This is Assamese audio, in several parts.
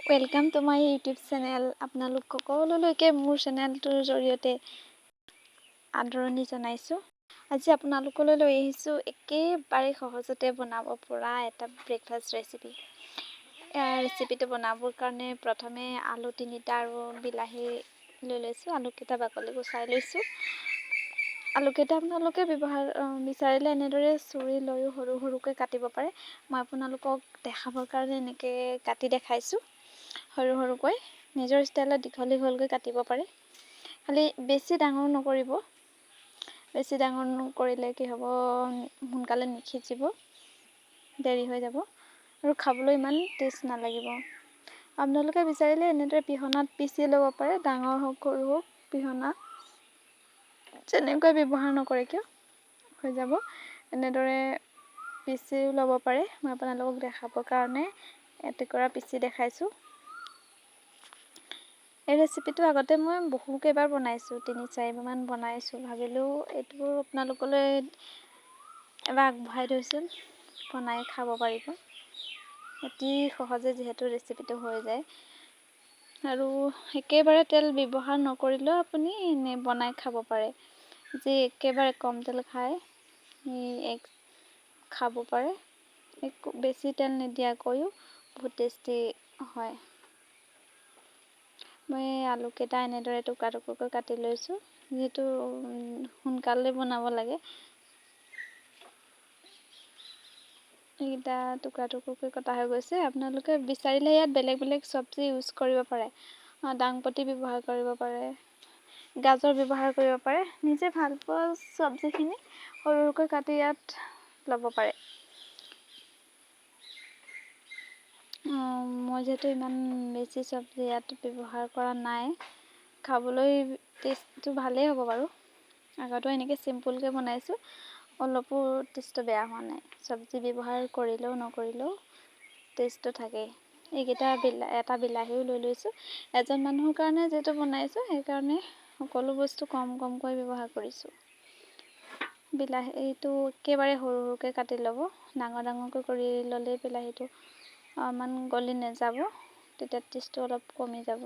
Welcome to my YouTube channel. আপোনালোক সকলোলৈকে মোৰ চেনেলটোৰ জৰিয়তে আদৰণি জনাইছোঁ। আজি আপোনালোকলৈ লৈ আহিছোঁ একেবাৰে সহজতে বনাব পৰা এটা ব্ৰেকফাষ্ট ৰেচিপি। ৰেচিপিটো বনাবৰ কাৰণে প্ৰথমে আলু 3টা আৰু বিলাহী লৈ লৈছোঁ। আলুকেইটা বাকলি গুচাই লৈছোঁ। আলুকেইটা আপোনালোকে বিচাৰিলে এনেদৰে চুৰি লৈও সৰু সৰুকৈ কাটিব পাৰে। মই আপোনালোকক দেখাবৰ কাৰণে এনেকৈ কাটি দেখাইছোঁ। সৰু সৰুকৈ নিজৰ ষ্টাইলত দীঘলকৈ কাটিব পাৰে। খালি বেছি ডাঙৰ নকৰিব। বেছি ডাঙৰ নকৰিলে কি হ'ব, সোনকালে নিসিজিব, দেৰি হৈ যাব আৰু খাবলৈ ইমান টেষ্ট নালাগিব। আপোনালোকে বিচাৰিলে এনেদৰে পিহনাত পিচি ল'ব পাৰে। ডাঙৰ হওক সৰু হওক পিহনা যেনেকৈ ব্যৱহাৰ নকৰে কিয় হৈ যাব। এনেদৰে পিচিও ল'ব পাৰে। মই আপোনালোকক দেখাবৰ কাৰণে এটুকুৰা পিচি দেখাইছোঁ। এই ৰেচিপিটো আগতে মই বহুকেইবাৰ বনাইছোঁ, 3-4বাৰমান বনাইছোঁ। ভাবিলোঁ এইটো আপোনালোকলৈ এবাৰ আগবঢ়াই থৈছোঁ, বনাই খাব পাৰিব। অতি সহজে যিহেতু ৰেচিপিটো হৈ যায় আৰু একেবাৰে তেল ব্যৱহাৰ নকৰিলেও আপুনি এনে বনাই খাব পাৰে। যি একেবাৰে কম তেল খায় খাব পাৰে। বেছি তেল নিদিয়াকৈও বহুত টেষ্টি হয়। মই আলুকেইটা এনেদৰে টুকুৰা টুকুৰকৈ কাটি লৈছোঁ, যিহেতু সোনকালে বনাব লাগে। এইকেইটা টুকুৰা টুকুৰকৈ কটা হৈ গৈছে। আপোনালোকে বিচাৰিলে ইয়াত বেলেগ বেলেগ চব্জি ইউজ কৰিব পাৰে। দাংবডি ব্যৱহাৰ কৰিব পাৰে, গাজৰ ব্যৱহাৰ কৰিব পাৰে। নিজে ভাল পোৱা চব্জিখিনি সৰু সৰুকৈ কাটি ইয়াত ল'ব পাৰে। মই যিহেতু ইমান বেছি চব্জি ইয়াত ব্যৱহাৰ কৰা নাই, খাবলৈ টেষ্টটো ভালেই হ'ব বাৰু। আগতো এনেকৈ চিম্পুলকৈ বনাইছোঁ, অলপো টেষ্টটো বেয়া হোৱা নাই। চব্জি ব্যৱহাৰ কৰিলেও নকৰিলেও টেষ্টটো থাকেই। এইকেইটা এটা বিলাহীও লৈ লৈছোঁ। এজন মানুহৰ কাৰণে যিহেতু বনাইছোঁ, সেইকাৰণে সকলো বস্তু কমকৈ ব্যৱহাৰ কৰিছোঁ। বিলাহীটো একেবাৰে সৰু সৰুকৈ কাটি ল'ব। ডাঙৰকৈ কৰি ল'লেই বিলাহীটো ইমান গলি নাযাব, তেতিয়া টেষ্টটো অলপ কমি যাব।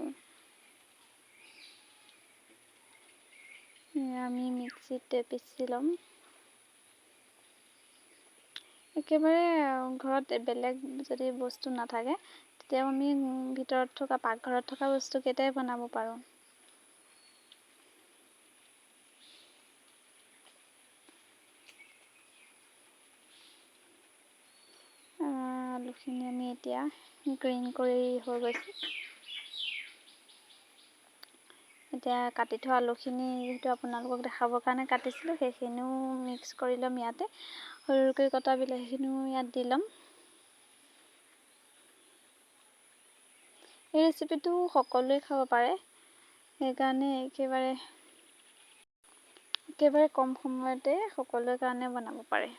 আমি মিক্সিতে পিচি ল'ম। একেবাৰে ঘৰত বেলেগ যদি বস্তু নাথাকে, তেতিয়াও আমি পাকঘৰত থকা বস্তুকেইটাই বনাব পাৰোঁ। আলুখিনি আমি এতিয়া গ্ৰাইণ্ড কৰি হৈ গৈছে। এতিয়া কাটি থোৱা আলুখিনি যিহেতু আপোনালোকক দেখাবৰ কাৰণে কাটিছিলোঁ, সেইখিনিও মিক্স কৰি ল'ম ইয়াতে। সৰু সৰুকৈ কটা বিলাহীখিনিও ইয়াত দি ল'ম। এই ৰেচিপিটো সকলোৱে খাব পাৰে, সেইকাৰণে একেবাৰে কম সময়তে সকলোৰে কাৰণে বনাব পাৰে।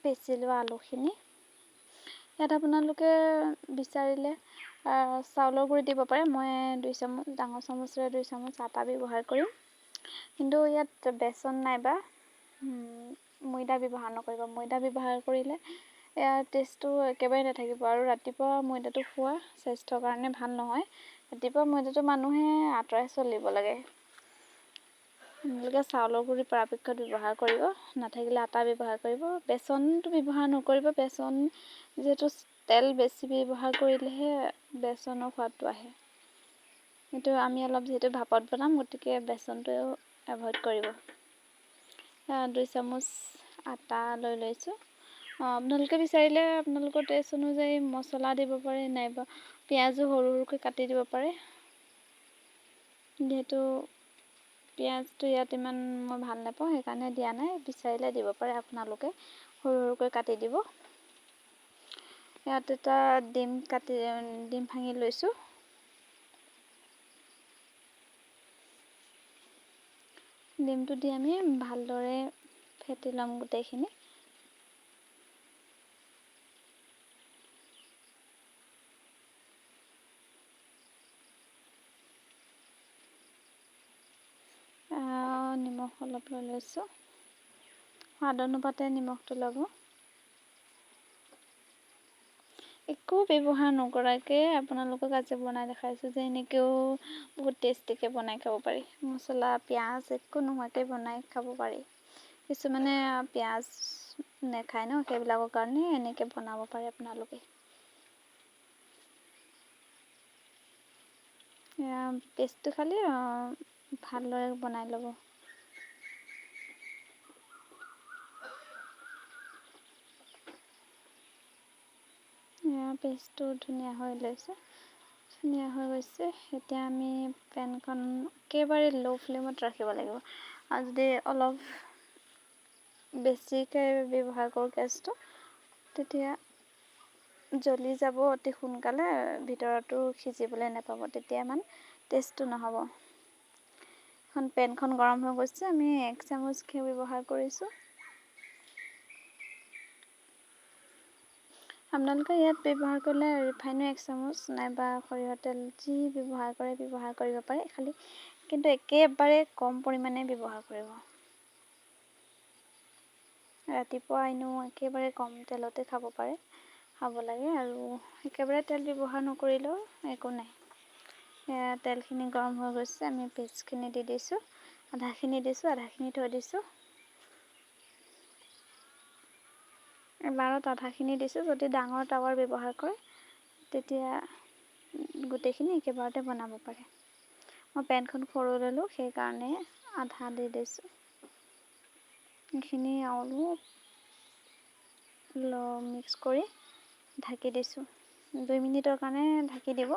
পিচি লোৱা আলুখিনি ইয়াত আপোনালোকে বিচাৰিলে চাউলৰ গুড়ি দিব পাৰে। মই ডাঙৰ চামুচেৰে 2 চামুচ আটা ব্যৱহাৰ কৰিম। কিন্তু ইয়াত বেচন নাইবা ময়দা ব্যৱহাৰ নকৰিব। ময়দা ব্যৱহাৰ কৰিলে ইয়াৰ টেষ্টটো একেবাৰে নাথাকিব আৰু ৰাতিপুৱা ময়দাটো খোৱা স্বাস্থ্যৰ কাৰণে ভাল নহয়। ৰাতিপুৱা ময়দাটো মানুহে আঁতৰাই চলিব লাগে। আপোনালোকে চাউলৰ গুড়ি পৰাপক্ষত ব্যৱহাৰ কৰিব, নাথাকিলে আটা ব্যৱহাৰ কৰিব। বেচনটো ব্যৱহাৰ নকৰিব। বেচন যিহেতু তেল বেছি ব্যৱহাৰ কৰিলেহে বেচনৰ সোৱাদটো আহে। কিন্তু আমি অলপ যিহেতু ভাপত বনাম, গতিকে বেচনটো এভইড কৰিব। 2 চামুচ আটা লৈ লৈছোঁ। আপোনালোকে বিচাৰিলে আপোনালোকৰ টেষ্ট অনুযায়ী মছলা দিব পাৰে, নাইবা পিঁয়াজো সৰু সৰুকৈ কাটি দিব পাৰে। যিহেতু পিঁয়াজটো ইয়াত ইমান মই ভাল নাপাওঁ, সেইকাৰণে দিয়া নাই। বিচাৰিলে দিব পাৰে আপোনালোকে, সৰু সৰুকৈ কাটি দিব। ইয়াত এটা ডিম ভাঙি লৈছোঁ। ডিমটো দি আমি ভালদৰে ফেটি ল'ম গোটেইখিনি। নিমখ অলপ লৈ লৈছোঁ। সোৱাদ অনুপাতে নিমখটো ল'ব। একো ব্যৱহাৰ নকৰাকৈ আপোনালোকক আজি বনাই দেখাইছোঁ যে এনেকৈও বহুত টেষ্টিকৈ বনাই খাব পাৰি। মছলা পিঁয়াজ একো নোহোৱাকৈ বনাই খাব পাৰি। কিছুমানে পিঁয়াজ নেখায় ন, সেইবিলাকৰ কাৰণে এনেকৈ বনাব পাৰে আপোনালোকে। পেষ্টটো খালি ভালদৰে বনাই ল'ব। পেষ্টটো ধুনীয়া হৈ গৈছে। এতিয়া আমি পেনখন একেবাৰে ল' ফ্লেমত ৰাখিব লাগিব। আৰু যদি অলপ বেছিকৈ ব্যৱহাৰ কৰোঁ গেছটো, তেতিয়া জ্বলি যাব অতি সোনকালে, ভিতৰতো সিজিবলৈ নাপাব, তেতিয়া ইমান টেষ্টটো নহ'ব। পেনখন গৰম হৈ গৈছে, আমি 1 চামুচ ঘিউ ব্যৱহাৰ কৰিছোঁ। আপোনালোকে ইয়াত ব্যৱহাৰ কৰিলে ৰিফাইনো 1 চামুচ নাইবা সৰিয়হ তেল যি ব্যৱহাৰ কৰিব পাৰে, কিন্তু একেবাৰে কম পৰিমাণে ব্যৱহাৰ কৰিব। ৰাতিপুৱা এনেও একেবাৰে কম তেলতে খাব লাগে, আৰু একেবাৰে তেল ব্যৱহাৰ নকৰিলেও একো নাই। তেলখিনি গৰম হৈ গৈছে, আমি পেষ্টখিনি দি দিছোঁ। আধাখিনি থৈ দিছোঁ। এবাৰত আধাখিনি দিছোঁ। যদি ডাঙৰ টাৱাৰ ব্যৱহাৰ কৰে তেতিয়া গোটেইখিনি একেবাৰতে বনাব পাৰে। মই পেনখন সৰু ল'লোঁ, সেইকাৰণে আধা দি দিছোঁ। এইখিনি অলপ মিক্স কৰি ঢাকি দিছোঁ। 2 মিনিটৰ কাৰণে ঢাকি দিব।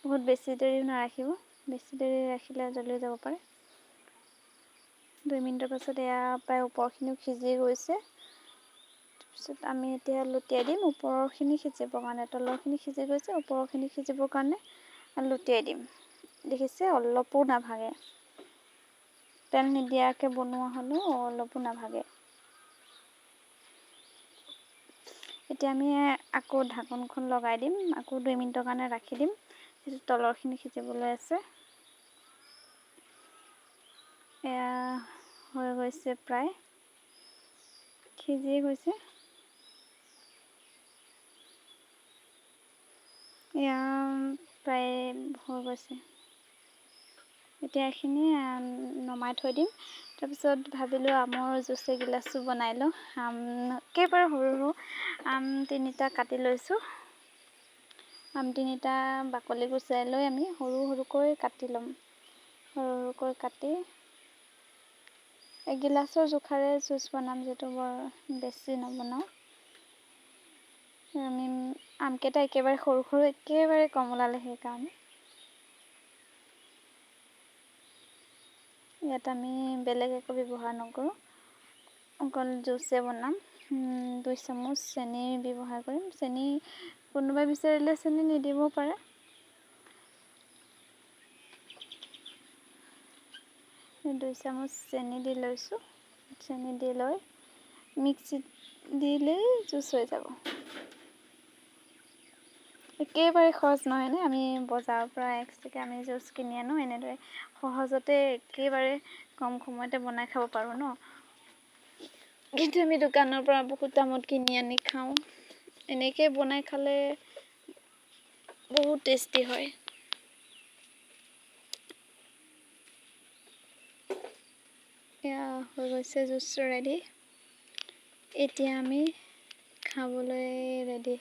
বহুত বেছি দেৰি নাৰাখিব, বেছি দেৰি ৰাখিলে জ্বলি যাব পাৰে। 2 মিনিটৰ পাছত এয়া প্ৰায় ওপৰখিনিও সিজি গৈছে। তাৰপিছত আমি এতিয়া লুটিয়াই দিম ওপৰৰখিনি সিজিবৰ কাৰণে। তলৰখিনি সিজি গৈছে, ওপৰৰখিনি সিজিবৰ কাৰণে লুটিয়াই দিম। দেখিছে, অলপো নাভাগে। তেল নিদিয়াকৈ বনোৱা হ'লেও অলপো নাভাগে। এতিয়া আমি আকৌ ঢাকনখন লগাই দিম, আকৌ 2 মিনিটৰ কাৰণে ৰাখি দিম। তলৰখিনি সিজিবলৈ আছে। এয়া হৈ গৈছে, প্ৰায় সিজিয়ে গৈছে। এয়া প্ৰায় হৈ গৈছে। এতিয়া এইখিনি নমাই থৈ দিম। তাৰপিছত ভাবিলোঁ আমৰ জুচ এগিলাচো বনাই লওঁ। একেবাৰে সৰু আম 3টা কাটি লৈছোঁ। আম 3টা বাকলি গুচাই লৈ আমি সৰুকৈ কাটি ল'ম। সৰুকৈ কাটি এগিলাচৰ জোখাৰে জুচ বনাম, যিটো বৰ বেছি নবনাওঁ। আমি আমকেইটা একেবাৰে সৰু একেবাৰে কম ওলালে, সেইকাৰণে। ইয়াত আমি বেলেগ একো ব্যৱহাৰ নকৰোঁ, অকল জুচে বনাম। 2 চামুচ চেনি ব্যৱহাৰ কৰিম। চেনি কোনোবাই বিচাৰিলে চেনি নিদিবও পাৰে। মই 2 চামুচ চেনি দি লৈছোঁ। চেনি দি লৈ মিক্সিত দিলেই জুচ হৈ যাব। একেবাৰে সহজ নহয়নে? আমি বজাৰৰ পৰা এক্সট্ৰাকৈ আমি জুচ কিনি আনো, এনেদৰে সহজতে একেবাৰে কম সময়তে বনাই খাব পাৰোঁ ন। কিন্তু আমি দোকানৰ পৰা বহুত দামত কিনি আনি খাওঁ। এনেকৈ বনাই খালে বহুত টেষ্টি হয়। এয়া হৈ গৈছে জুচ ৰেডি। এতিয়া আমি খাবলৈ ৰেডি।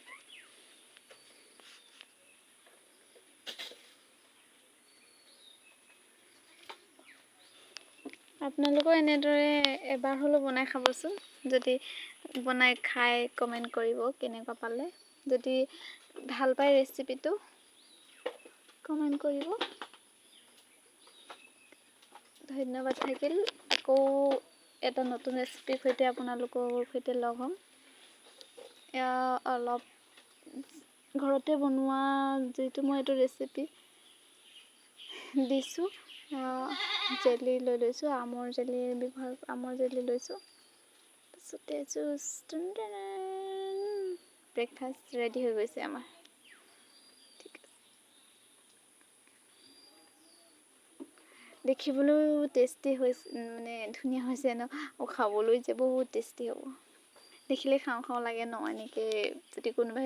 আপোনালোকেও এনেদৰে এবাৰ হ'লেও বনাই খাবচোন। যদি বনাই খাই কমেণ্ট কৰিব কেনেকুৱা পালে। যদি ভাল পায় ৰেচিপিটো কমেণ্ট কৰিব। ধন্যবাদ থাকিল। আকৌ এটা নতুন ৰেচিপিৰ সৈতে আপোনালোকৰ সৈতে লগ হ'ম। এয়া অলপ ঘৰতে বনোৱা, যিটো মই এইটো ৰেচিপি দিছোঁ, জেলি লৈ লৈছোঁ, আমৰ জেলি লৈছোঁ। তাৰপিছতে জুচ, ব্ৰেকফাষ্ট ৰেডি হৈ গৈছে আমাৰ। ঠিক আছে। দেখিবলৈও টেষ্টি হৈছে, মানে ধুনীয়া হৈছে ন, খাবলৈ যে বহুত টেষ্টি হ'ব। দেখিলে খাওঁ খাওঁ লাগে ন, এনেকৈ যদি কোনোবাই